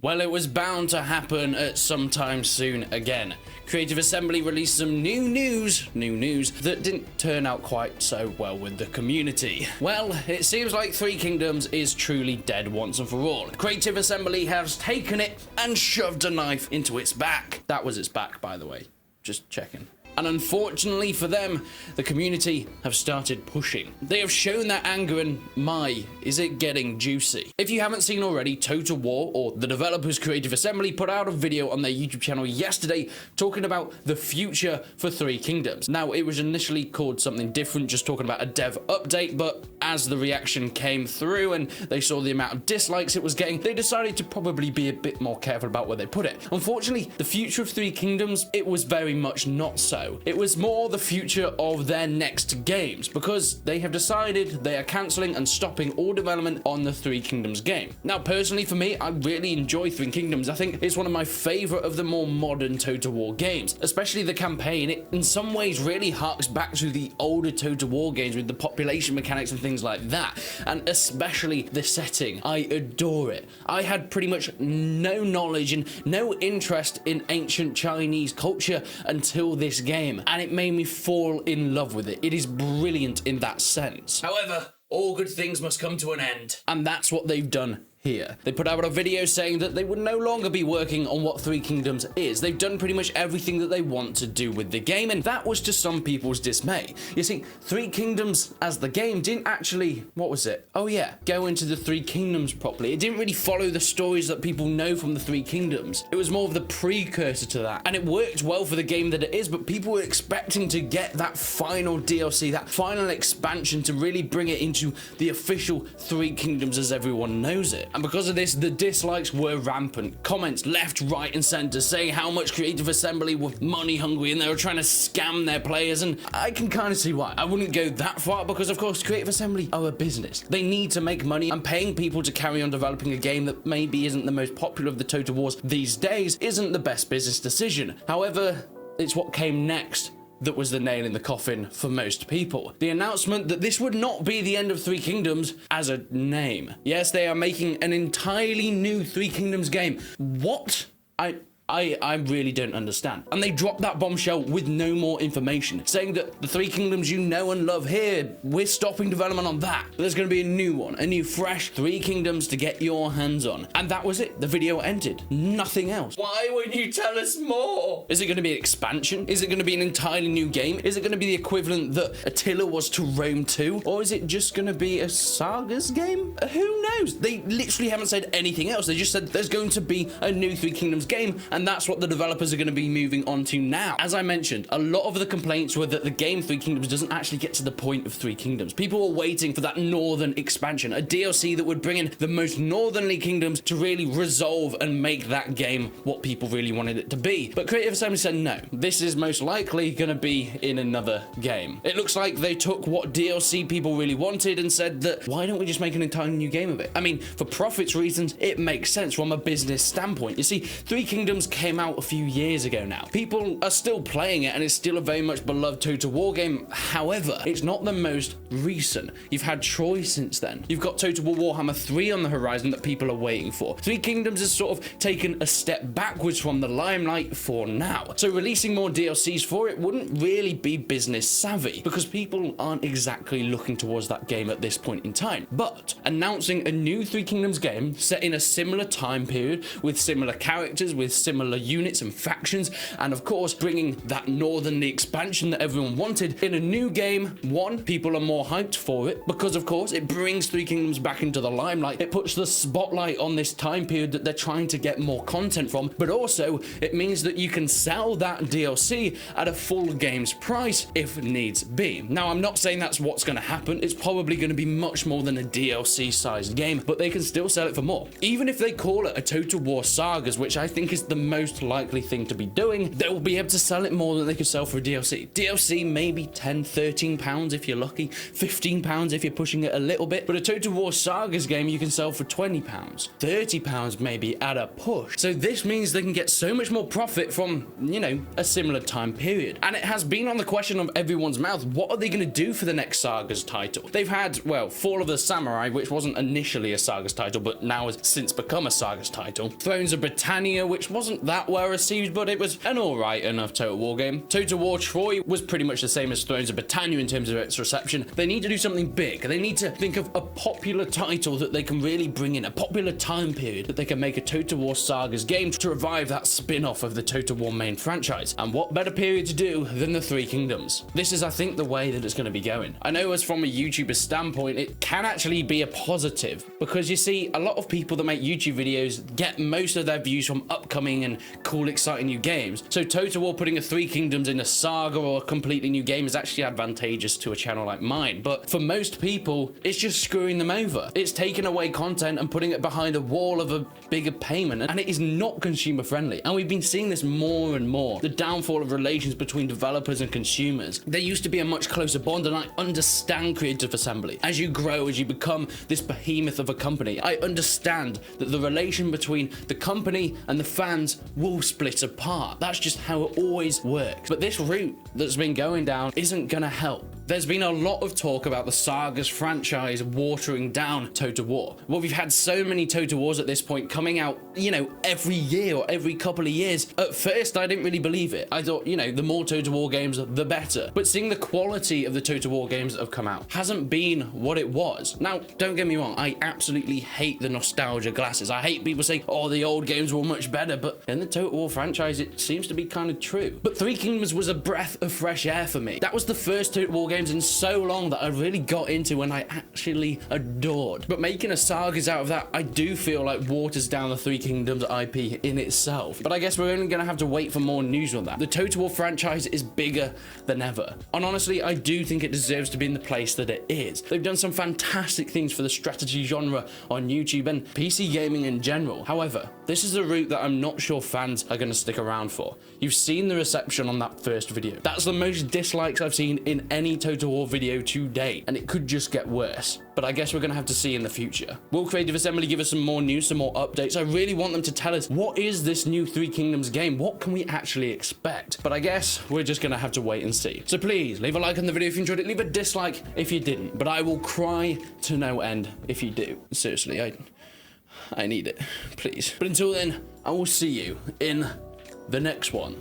Well, it was bound to happen at some time soon again. Creative Assembly released some new news that didn't turn out quite so well with the community. Well, it seems like Three Kingdoms is truly dead once and for all. Creative Assembly has taken it and shoved a knife into its back. That was its back, by the way. Just checking. And unfortunately for them, the community have started pushing. They have shown their anger and is it getting juicy. If you haven't seen already, Total War, or the developers Creative Assembly, put out a video on their YouTube channel yesterday talking about the future for Three Kingdoms. Now, it was initially called something different, just talking about a dev update, but as the reaction came through and they saw the amount of dislikes it was getting, they decided to probably be a bit more careful about where they put it. Unfortunately, the future of Three Kingdoms, it was very much not so. It was more the future of their next games, because they have decided they are cancelling and stopping all development on the Three Kingdoms game. Now, personally for me, I really enjoy Three Kingdoms. I think it's one of my favourite of the more modern Total War games, especially the campaign. It in some ways really harks back to the older Total War games with the population mechanics and things like that, and especially the setting. I adore it. I had pretty much no knowledge and no interest in ancient Chinese culture until this game, and it made me fall in love with it. It is brilliant in that sense. However, all good things must come to an end, and that's what they've done here. They put out a video saying that they would no longer be working on what Three Kingdoms is. They've done pretty much everything that they want to do with the game, and that was to some people's dismay. You see, Three Kingdoms as the game didn't actually, what was it? Oh yeah, go into the Three Kingdoms properly. It didn't really follow the stories that people know from the Three Kingdoms. It was more of the precursor to that, and it worked well for the game that it is, but people were expecting to get that final DLC, that final expansion to really bring it into the official Three Kingdoms as everyone knows it. And because of this, the dislikes were rampant. Comments left, right, and center saying how much Creative Assembly were money hungry and they were trying to scam their players, and I can kind of see why. I wouldn't go that far because, of course, Creative Assembly are a business. They need to make money, and paying people to carry on developing a game that maybe isn't the most popular of the Total Wars these days isn't the best business decision. However, it's what came next that was the nail in the coffin for most people. The announcement that this would not be the end of Three Kingdoms as a name. Yes, they are making an entirely new Three Kingdoms game. What? I really don't understand. And they dropped that bombshell with no more information, saying that the Three Kingdoms you know and love here, we're stopping development on that. There's going to be a new one, a new fresh Three Kingdoms to get your hands on. And that was it. The video ended. Nothing else. Why won't you tell us more? Is it going to be an expansion? Is it going to be an entirely new game? Is it going to be the equivalent that Attila was to Rome 2? Or is it just going to be a Saga's game? Who knows? They literally haven't said anything else. They just said there's going to be a new Three Kingdoms game, and that's what the developers are going to be moving on to now. As I mentioned, a lot of the complaints were that the game Three Kingdoms doesn't actually get to the point of Three Kingdoms. People were waiting for that northern expansion, a DLC that would bring in the most northerly kingdoms to really resolve and make that game what people really wanted it to be. But Creative Assembly said no, this is most likely going to be in another game. It looks like they took what DLC people really wanted and said that, why don't we just make an entirely new game of it? I mean, for profits reasons, it makes sense from a business standpoint. You see, Three Kingdoms came out a few years ago now. People are still playing it, and it's still a very much beloved Total War game. However, it's not the most recent. You've had Troy since then. You've got Total War Warhammer 3 on the horizon that people are waiting for. Three Kingdoms has sort of taken a step backwards from the limelight for now. So releasing more DLCs for it wouldn't really be business savvy, because people aren't exactly looking towards that game at this point in time. But announcing a new Three Kingdoms game set in a similar time period, with similar characters, with similar units and factions, and of course bringing that northerly expansion that everyone wanted in a new game. One, people are more hyped for it because of course it brings Three Kingdoms back into the limelight. It puts the spotlight on this time period that they're trying to get more content from, but also it means that you can sell that DLC at a full game's price if needs be. Now, I'm not saying that's what's going to happen. It's probably going to be much more than a DLC sized game, but they can still sell it for more. Even if they call it a Total War Sagas, which I think is the most likely thing to be doing. They will be able to sell it more than they could sell for a DLC. DLC maybe 10, 13 pounds if you're lucky, 15 pounds if you're pushing it a little bit, but a Total War Sagas game you can sell for 20 pounds, 30 pounds maybe at a push. So this means they can get so much more profit from, you know, a similar time period. And it has been on the question of everyone's mouth, what are they going to do for the next Sagas title? They've had, well, Fall of the Samurai, which wasn't initially a Sagas title, but now has since become a Sagas title. Thrones of Britannia, which wasn't that well received, but it was an alright enough Total War game. Total War Troy was pretty much the same as Thrones of Britannia in terms of its reception. They need to do something big. They need to think of a popular title that they can really bring in, a popular time period that they can make a Total War Sagas game to revive that spin-off of the Total War main franchise. And what better period to do than the Three Kingdoms? This is, I think, the way that it's going to be going. I know as from a YouTuber standpoint, it can actually be a positive, because you see, a lot of people that make YouTube videos get most of their views from upcoming and cool, exciting new games. So Total War putting a Three Kingdoms in a Saga or a completely new game is actually advantageous to a channel like mine. But for most people, it's just screwing them over. It's taking away content and putting it behind a wall of a bigger payment, and it is not consumer friendly. And we've been seeing this more and more. The downfall of relations between developers and consumers. There used to be a much closer bond, and I understand Creative Assembly. As you grow, as you become this behemoth of a company, I understand that the relation between the company and the fans will split apart. That's just how it always works. But this route that's been going down isn't gonna help. There's been a lot of talk about the Sagas franchise watering down Total War. Well, we've had so many Total Wars at this point coming out, you know, every year or every couple of years. At first, I didn't really believe it. I thought, you know, the more Total War games, the better. But seeing the quality of the Total War games that have come out hasn't been what it was. Now, don't get me wrong, I absolutely hate the nostalgia glasses. I hate people saying, oh, the old games were much better, but in the Total War franchise, it seems to be kind of true. But Three Kingdoms was a breath of fresh air for me. That was the first Total War game in so long that I really got into and I actually adored. But making a Sagas out of that, I do feel like waters down the Three Kingdoms IP in itself. But I guess we're only going to have to wait for more news on that. The Total War franchise is bigger than ever. And honestly, I do think it deserves to be in the place that it is. They've done some fantastic things for the strategy genre on YouTube and PC gaming in general. However, this is a route that I'm not sure fans are going to stick around for. You've seen the reception on that first video. That's the most dislikes I've seen in any Total War video to date, and it could just get worse. But I guess we're going to have to see in the future. Will Creative Assembly give us some more news, some more updates? I really want them to tell us, what is this new Three Kingdoms game? What can we actually expect? But I guess we're just going to have to wait and see. So please, leave a like on the video if you enjoyed it. Leave a dislike if you didn't. But I will cry to no end if you do. Seriously, I need it. Please. But until then, I will see you in the next one.